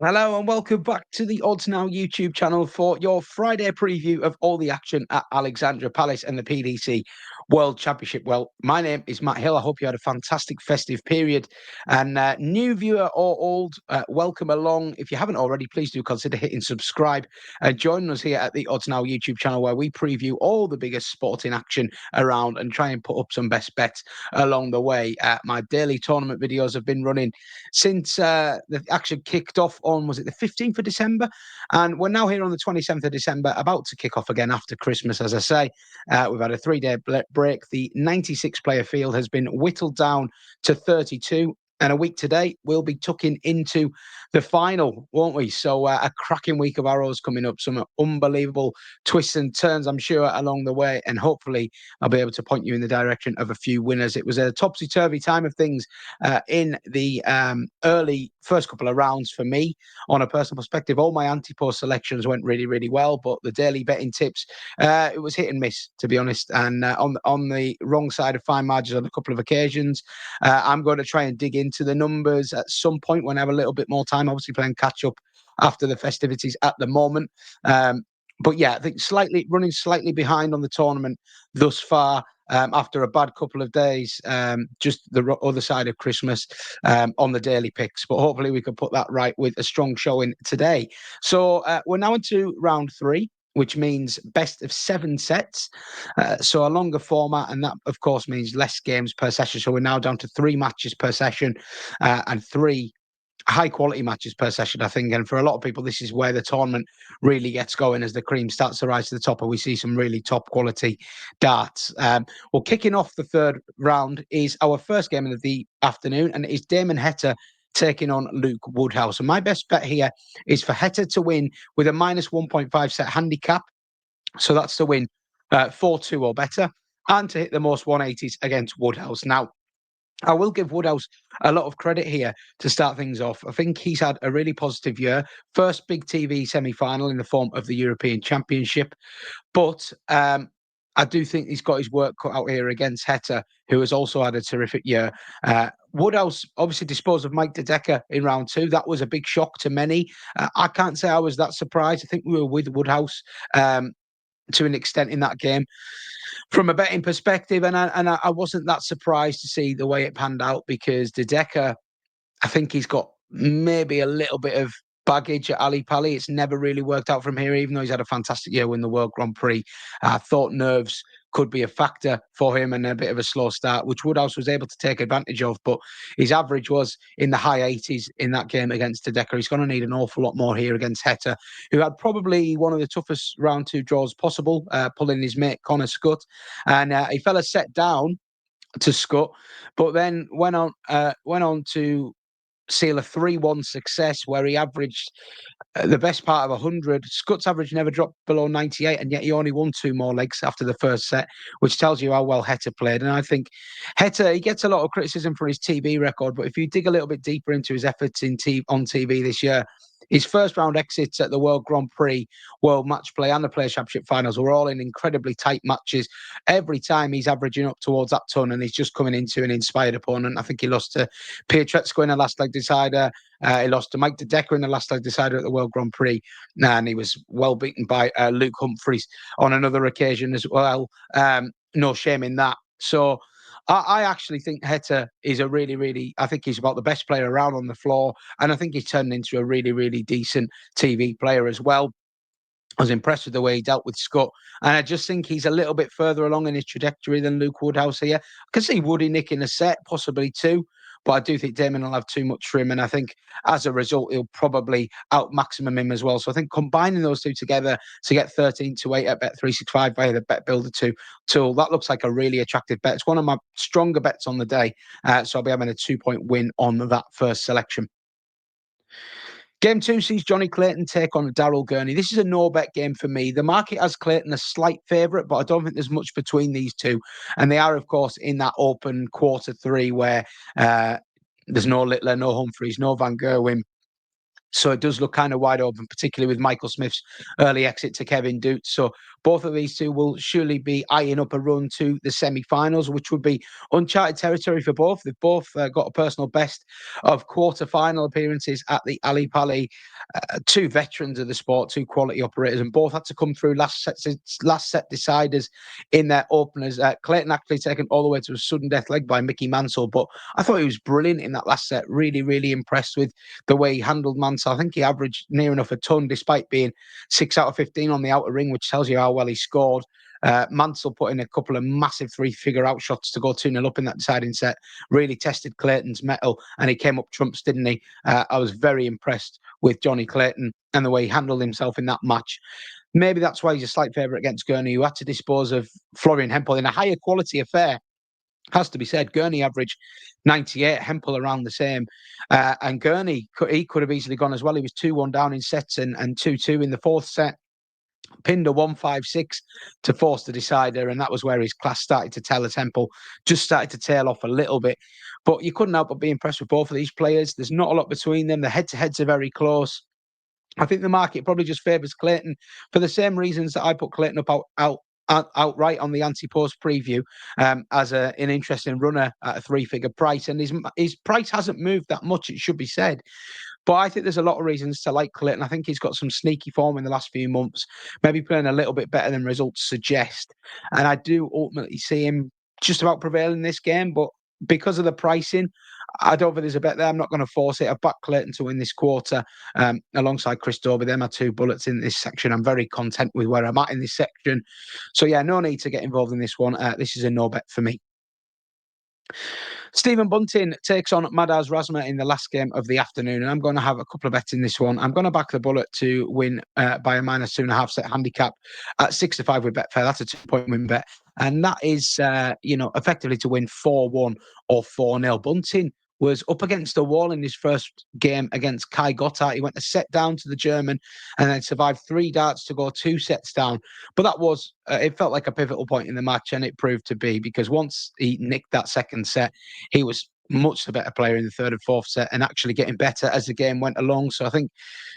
Hello and welcome back to the Odds Now YouTube channel for your Friday preview of all the action at Alexandra Palace and the PDC World Championship. Well, my name is Matt Hill. I hope you had a fantastic festive period. And new viewer or old, welcome along. If you haven't already, please do consider hitting subscribe and joining us here at the Odds Now YouTube channel where we preview all the biggest sporting action around and try and put up some best bets along the way. My daily tournament videos have been running since the action kicked off on, was it the 15th of December? And we're now here on the 27th of December, about to kick off again after Christmas, as I say. We've had a 3-day break. The 96-player field has been whittled down to 32. And a week today, we'll be tucking into the final, won't we? So a cracking week of arrows coming up, some unbelievable twists and turns, I'm sure, along the way. And hopefully I'll be able to point you in the direction of a few winners. It was a topsy-turvy time of things in the early first couple of rounds for me. On a personal perspective, all my anti-post selections went really, really well, but the daily betting tips, it was hit and miss, to be honest. And on the wrong side of fine margins on a couple of occasions. I'm going to try and dig into the numbers at some point when I have a little bit more time, obviously playing catch up after the festivities at the moment. But yeah, I think running slightly behind on the tournament thus far. After a bad couple of days, just the other side of Christmas on the daily picks. But hopefully we can put that right with a strong showing today. So we're now into round 3, which means best of 7 sets. So a longer format, and that, of course, means less games per session. So we're now down to 3 matches per session and 3 high quality matches per session, I think. And for a lot of people, this is where the tournament really gets going as the cream starts to rise to the top and we see some really top quality darts. Well, kicking off the third round is our first game of the afternoon, and it is Damon Heta taking on Luke Woodhouse. And my best bet here is for Heta to win with a minus 1.5 set handicap. So that's to win 4-2 or better, and to hit the most 180s against Woodhouse. Now, I will give Woodhouse a lot of credit here to start things off. I think he's had a really positive year. First big TV semi-final in the form of the European Championship. But I do think he's got his work cut out here against Heta, who has also had a terrific year. Woodhouse obviously disposed of Mike De Decker in round 2. That was a big shock to many. I can't say I was that surprised. I think we were with Woodhouse to an extent in that game from a betting perspective, and I wasn't that surprised to see the way it panned out, because De Decker, I think he's got maybe a little bit of baggage at Ali Pali. It's never really worked out from here, even though he's had a fantastic year winning the World Grand Prix. I thought nerves could be a factor for him and a bit of a slow start, which Woodhouse was able to take advantage of. But his average was in the high 80s in that game against De Decker. He's going to need an awful lot more here against Heta, who had probably one of the toughest round 2 draws possible, pulling his mate Connor Scott. And he fell a set down to Scott, but then went on to seal a 3-1 success where he averaged the best part of 100. Scott's average never dropped below 98, and yet he only won 2 more legs after the first set, which tells you how well Heta played. And I think Heta, he gets a lot of criticism for his TV record, but if you dig a little bit deeper into his efforts on TV this year, his first round exits at the World Grand Prix, World Match Play, and the Players' Championship finals were all in incredibly tight matches. Every time he's averaging up towards that ton, and he's just coming into an inspired opponent. I think he lost to Pietrezco in the last leg decider. He lost to Mike De Decker in the last leg decider at the World Grand Prix. And he was well beaten by Luke Humphries on another occasion as well. No shame in that. So I actually think Heta is a really, really, I think he's about the best player around on the floor. And I think he's turned into a really, really decent TV player as well. I was impressed with the way he dealt with Scott. And I just think he's a little bit further along in his trajectory than Luke Woodhouse here. I can see Woody nicking a set, possibly 2. But I do think Damon will have too much for him. And I think as a result, he'll probably out maximum him as well. So I think combining those two together to get 13-8 at Bet365 via the Bet Builder 2 tool, that looks like a really attractive bet. It's one of my stronger bets on the day. So I'll be having a 2-point win on that first selection. Game 2 sees Johnny Clayton take on Daryl Gurney. This is a no-bet game for me. The market has Clayton a slight favourite, but I don't think there's much between these two. And they are, of course, in that open quarter 3 where there's no Littler, no Humphries, no Van Gerwen. So it does look kind of wide open, particularly with Michael Smith's early exit to Kevin Doots. So both of these two will surely be eyeing up a run to the semi-finals, which would be uncharted territory for both. They've both got a personal best of quarter-final appearances at the Ali Pali. Two veterans of the sport, two quality operators, and both had to come through last set deciders in their openers. Clayton actually taken all the way to a sudden death leg by Mickey Mansell, but I thought he was brilliant in that last set. Really, really impressed with the way he handled Mansell. I think he averaged near enough a ton, despite being 6 out of 15 on the outer ring, which tells you how well he scored. Mansell put in a couple of massive three-figure outshots to go 2-0 up in that deciding set. Really tested Clayton's mettle, and he came up trumps, didn't he? I was very impressed with Johnny Clayton and the way he handled himself in that match. Maybe that's why he's a slight favourite against Gurney, who had to dispose of Florian Hempel in a higher quality affair. Has to be said, Gurney averaged 98, Hempel around the same. And Gurney, he could have easily gone as well. He was 2-1 down in sets and 2-2 in the fourth set. Pinned a 1-5-6 to force the decider, and that was where his class started to tell as Hempel just started to tail off a little bit. But you couldn't help but be impressed with both of these players. There's not a lot between them. The head-to-heads are very close. I think the market probably just favours Clayton for the same reasons that I put Clayton up outright on the anti-post preview as an interesting runner at a three-figure price. And his price hasn't moved that much, it should be said. But I think there's a lot of reasons to like Clayton. I think he's got some sneaky form in the last few months, maybe playing a little bit better than results suggest. And I do ultimately see him just about prevailing this game. But because of the pricing, I don't think there's a bet there. I'm not going to force it. I've backed Clayton to win this quarter alongside Chris Dobey. They're my two bullets in this section. I'm very content with where I'm at in this section. So, yeah, no need to get involved in this one. This is a no bet for me. Stephen Bunting takes on Madars Razma in the last game of the afternoon, and I'm going to have a couple of bets in this one. I'm going to back the bullet to win by a -2.5 set handicap at 6-5 with Betfair. That's a 2-point win bet, and that is, effectively to win 4-1 or 4-0. Bunting was up against the wall in his first game against Kai Gotthard. He went a set down to the German and then survived 3 darts to go 2 sets down. But that was, it felt like a pivotal point in the match, and it proved to be, because once he nicked that second set, he was much the better player in the third and fourth set and actually getting better as the game went along. So I think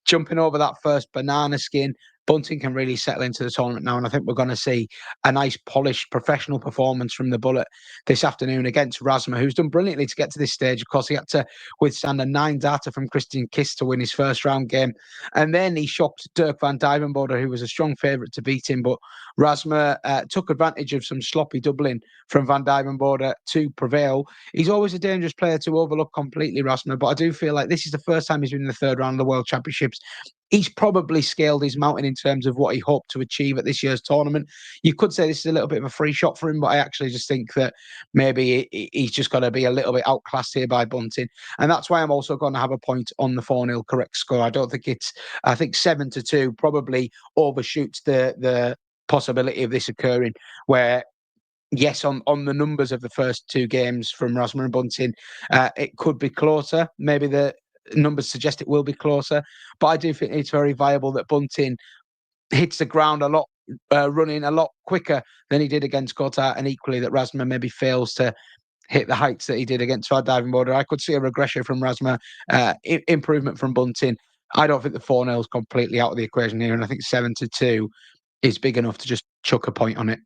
jumping over that first banana skin, Bunting can really settle into the tournament now, and I think we're going to see a nice, polished, professional performance from the bullet this afternoon against Razma, who's done brilliantly to get to this stage. Of course, he had to withstand a 9-darter from Christian Kiss to win his first round game, and then he shocked Dirk van Dijvenbode, who was a strong favourite to beat him, but Razma took advantage of some sloppy doubling from van Dijvenbode to prevail. He's always a dangerous player to overlook completely, Razma, but I do feel like this is the first time he's been in the third round of the World Championships. He's probably scaled his mountain in terms of what he hoped to achieve at this year's tournament. You could say this is a little bit of a free shot for him, but I actually just think that maybe he's just got to be a little bit outclassed here by Bunting. And that's why I'm also going to have a point on the 4-0 correct score. I think 7-2 probably overshoots the possibility of this occurring, where yes, on the numbers of the first 2 games from Razma and Bunting, it could be closer. Maybe the numbers suggest it will be closer, but I do think it's very viable that Bunting hits the ground a lot, running a lot quicker than he did against Gotthard, and equally that Razma maybe fails to hit the heights that he did against Van Dijvenbode. I could see a regression from Razma, improvement from Bunting. I don't think the 4-0 is completely out of the equation here, and I think 7-2 is big enough to just chuck a point on it.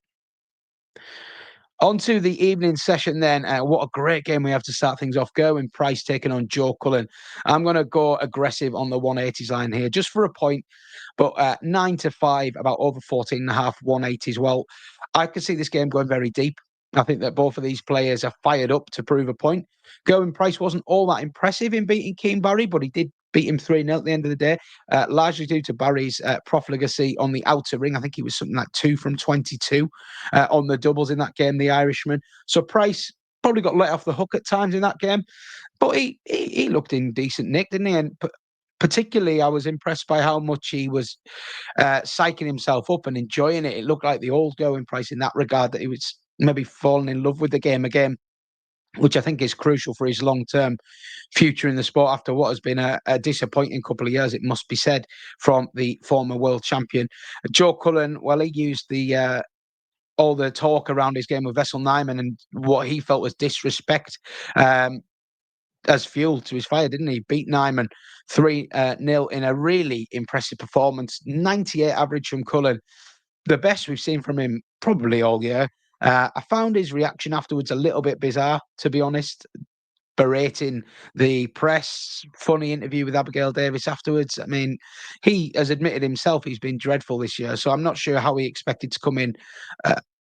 On to the evening session then. What a great game we have to start things off. Gerwyn Price taking on Joe Cullen. I'm going to go aggressive on the 180s line here, just for a point, but 9-5, about over 14.5, 180s. Well, I could see this game going very deep. I think that both of these players are fired up to prove a point. Gerwyn Price wasn't all that impressive in beating Keane Barry, but he did beat him 3-0 at the end of the day, largely due to Barry's profligacy on the outer ring. I think he was something like 2 from 22 on the doubles in that game, the Irishman. So Price probably got let off the hook at times in that game, but he looked in decent nick, didn't he? And particularly, I was impressed by how much he was psyching himself up and enjoying it. It looked like the old Gerwyn Price in that regard, that he was maybe falling in love with the game again, which I think is crucial for his long-term future in the sport after what has been a disappointing couple of years, it must be said, from the former world champion. Joe Cullen, well, he used the all the talk around his game with Vessel Nyman and what he felt was disrespect as fuel to his fire, didn't he? Beat Nyman 3-0 in a really impressive performance. 98 average from Cullen, the best we've seen from him probably all year. I found his reaction afterwards a little bit bizarre, to be honest, berating the press. Funny interview with Abigail Davis afterwards. I mean, he has admitted himself he's been dreadful this year, so I'm not sure how he expected to come in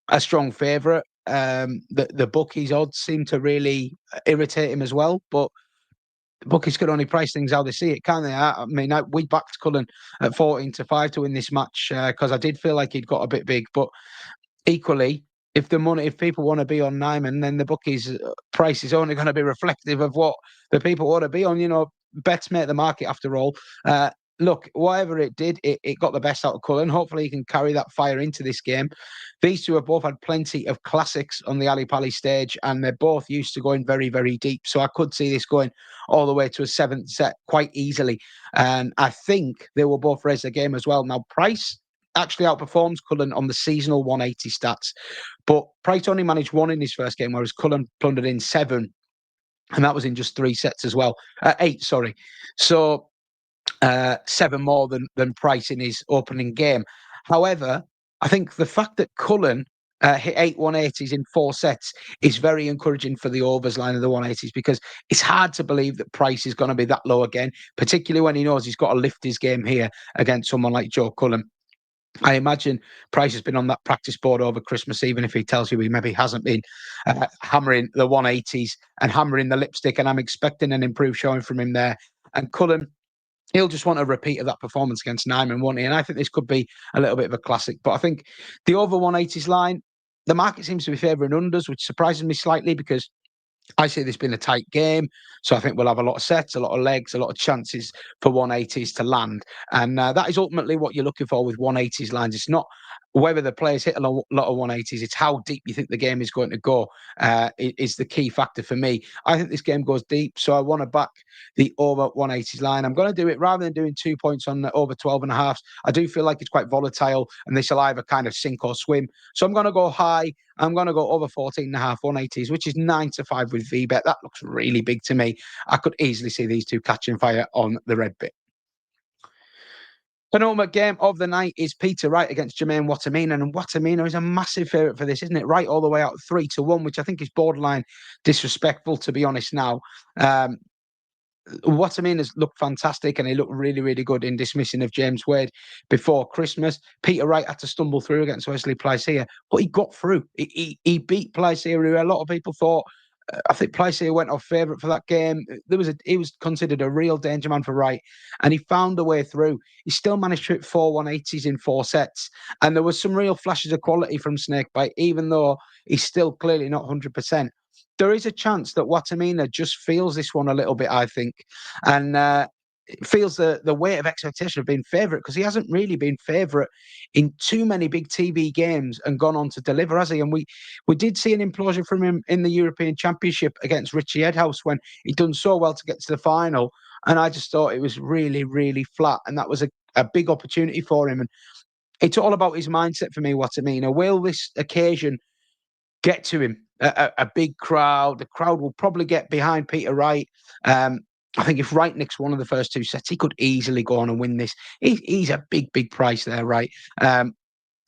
a strong favourite. The bookies' odds seem to really irritate him as well, but bookies could only price things how they see it, can't they? We backed Cullen at 14-5 to win this match because I did feel like he'd got a bit big, but equally, if people want to be on Nyman, then the bookies' price is only going to be reflective of what the people want to be on. Bets make the market after all. Look, whatever it did, it got the best out of Cullen. Hopefully, he can carry that fire into this game. These two have both had plenty of classics on the Ali Pali stage, and they're both used to going very, very deep. So I could see this going all the way to a seventh set quite easily. And I think they will both raise the game as well. Now, Price actually outperforms Cullen on the seasonal 180 stats, but Price only managed one in his first game, whereas Cullen plundered in 7, and that was in just 3 sets as well. 8, sorry. So 7 more than Price in his opening game. However, I think the fact that Cullen hit 8 180s in 4 sets is very encouraging for the overs line of the 180s, because it's hard to believe that Price is going to be that low again, particularly when he knows he's got to lift his game here against someone like Joe Cullen. I imagine Price has been on that practice board over Christmas, even if he tells you he maybe hasn't been hammering the 180s and hammering the lipstick, and I'm expecting an improved showing from him there. And Cullen, he'll just want a repeat of that performance against Nyman, won't he? And I think this could be a little bit of a classic. But I think the over 180s line, the market seems to be favouring unders, which surprises me slightly, because I see this being a tight game. So I think we'll have a lot of sets, a lot of legs, a lot of chances for 180s to land. And that is ultimately what you're looking for with 180s lines. It's not whether the players hit a lot of 180s, it's how deep you think the game is going to go is the key factor for me. I think this game goes deep, so I want to back the over 180s line. I'm going to do it rather than doing 2 points on the over 12.5. I do feel like it's quite volatile, and this will either kind of sink or swim. So I'm going to go high. I'm going to go over 14.5 180s, which is 9-5 with vBet. That looks really big to me. I could easily see these two catching fire on the red bit. Penultimate game of the night is Peter Wright against Jermaine Wattimena, and Wattimena is a massive favourite for this, isn't it? Wright all the way out 3-1, which I think is borderline disrespectful, to be honest now. Wattimena's looked fantastic, and he looked really, really good in dismissing of James Wade before Christmas. Peter Wright had to stumble through against Wesley Plaisir, but he got through. He beat Plaisir, who a lot of people thought, I think Plaisir went off favourite for that game. He was considered a real danger man for Wright, and he found a way through. He still managed to hit 4 180s in 4 sets, and there was some real flashes of quality from Snakebite, even though he's still clearly not 100%. There is a chance that Wattimena just feels this one a little bit, I think, and feels the weight of expectation of being favourite, because he hasn't really been favourite in too many big TV games and gone on to deliver, has he? And we did see an implosion from him in the European Championship against Richie Edhouse when he'd done so well to get to the final. And I just thought it was really, really flat. And that was a big opportunity for him. And it's all about his mindset for me, Wattimena. Will this occasion get to him? A big crowd. The crowd will probably get behind Peter Wright. I think if Wright nicks one of the first 2 sets, he could easily go on and win this. He's a big, big price there, right?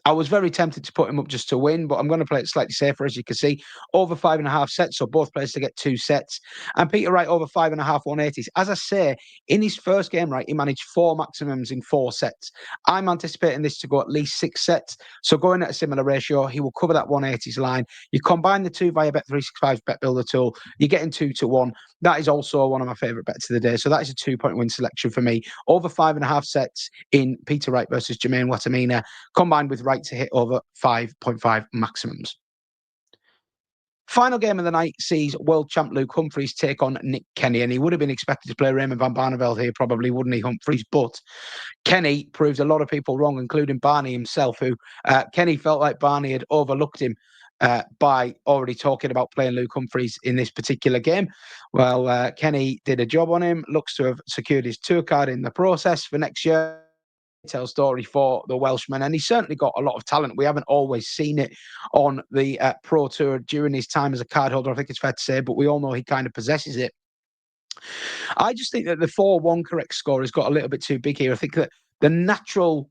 I was very tempted to put him up just to win, but I'm going to play it slightly safer, as you can see. Over 5.5 sets, so both players to get 2 sets. And Peter Wright over 5.5 180s. As I say, in his first game, right, he managed 4 maximums in 4 sets. I'm anticipating this to go at least 6 sets. So going at a similar ratio, he will cover that 180s line. You combine the two via Bet365's Bet Builder tool, you're getting 2-1. That is also one of my favourite bets of the day. So that is a 2-point win selection for me. Over 5.5 sets in Peter Wright versus Jermaine Wattimena, combined with Wright to hit over 5.5 maximums. Final game of the night sees world champ Luke Humphries take on Nick Kenny, and he would have been expected to play Raymond van Barneveld here, probably, wouldn't he, Humphries? But Kenny proved a lot of people wrong, including Barney himself, who Kenny felt like Barney had overlooked him by already talking about playing Luke Humphries in this particular game. Well, Kenny did a job on him, looks to have secured his tour card in the process for next year. Tell story for the Welshman, and he's certainly got a lot of talent. We haven't always seen it on the Pro Tour during his time as a card holder, I think it's fair to say, but we all know he kind of possesses it. I just think that the 4-1 correct score has got a little bit too big here. I think that the natural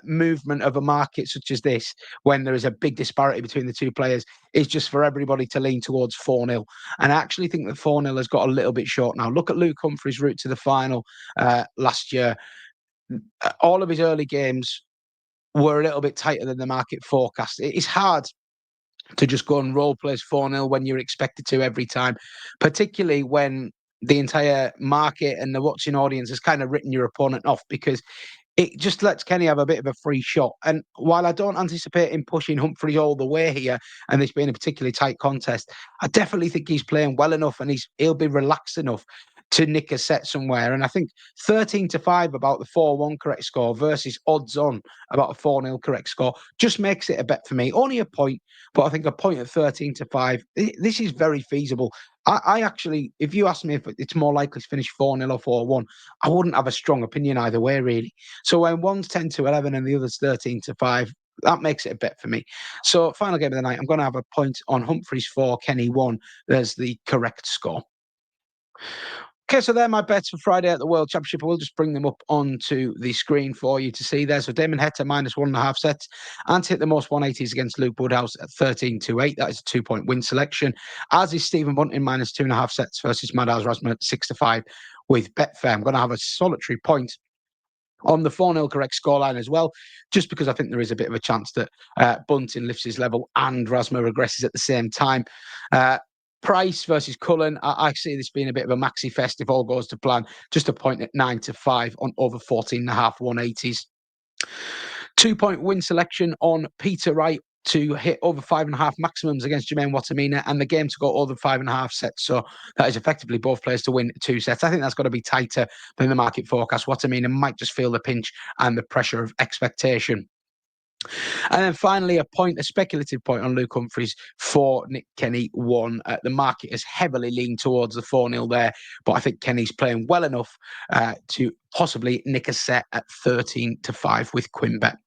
movement of a market such as this, when there is a big disparity between the two players, is just for everybody to lean towards 4-0. And I actually think that 4-0 has got a little bit short now. Look at Luke Humphries' route to the final last year. All of his early games were a little bit tighter than the market forecast. It is hard to just go and role plays 4-0 when you're expected to every time, particularly when the entire market and the watching audience has kind of written your opponent off, because it just lets Kenny have a bit of a free shot. And while I don't anticipate him pushing Humphries all the way here, and this being a particularly tight contest, I definitely think he's playing well enough and he'll be relaxed enough to nick a set somewhere. And I think 13-5 about the 4-1 correct score versus odds on about a 4-0 correct score just makes it a bet for me. Only a point, but I think a point at 13-5, this is very feasible. I actually, if you ask me if it's more likely to finish 4-0 or 4-1, I wouldn't have a strong opinion either way, really. So when one's 10-11 and the other's 13-5, that makes it a bet for me. So final game of the night, I'm going to have a point on Humphries 4, Kenny 1. There's the correct score. Okay, so they're my bets for Friday at the World Championship. I will just bring them up onto the screen for you to see there. So Damon Heta minus 1.5 sets and hit the most 180s against Luke Woodhouse at 13-8. That is a 2-point win selection. As is Stephen Bunting minus 2.5 sets versus Madars Razma at 6-5 with Betfair. I'm going to have a solitary point on the 4-0 correct scoreline as well, just because I think there is a bit of a chance that Bunting lifts his level and Razma regresses at the same time. Price versus Cullen, I see this being a bit of a maxi fest if all goes to plan. Just a point at 9-5 on over 14.5 180s. 2-point win selection on Peter Wright to hit over 5.5 maximums against Jermaine Wattimena, and the game to go over 5.5 sets. So that is effectively both players to win 2 sets. I think that's got to be tighter than the market forecast. Wattimena might just feel the pinch and the pressure of expectation. And then finally, a speculative point on Luke Humphries for Nick Kenny 1. The market has heavily leaned towards the 4-0 there, but I think Kenny's playing well enough to possibly nick a set at 13-5 with Quinn Bet.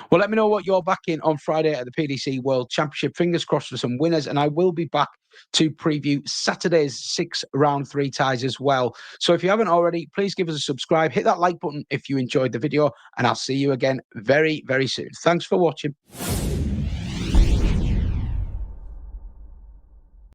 Well, let me know what you're backing on Friday at the PDC World Championship. Fingers crossed for some winners, and I will be back to preview Saturday's 6 round 3 ties as well. So if you haven't already, please give us a subscribe, hit that like button if you enjoyed the video, and I'll see you again very, very soon. Thanks for watching.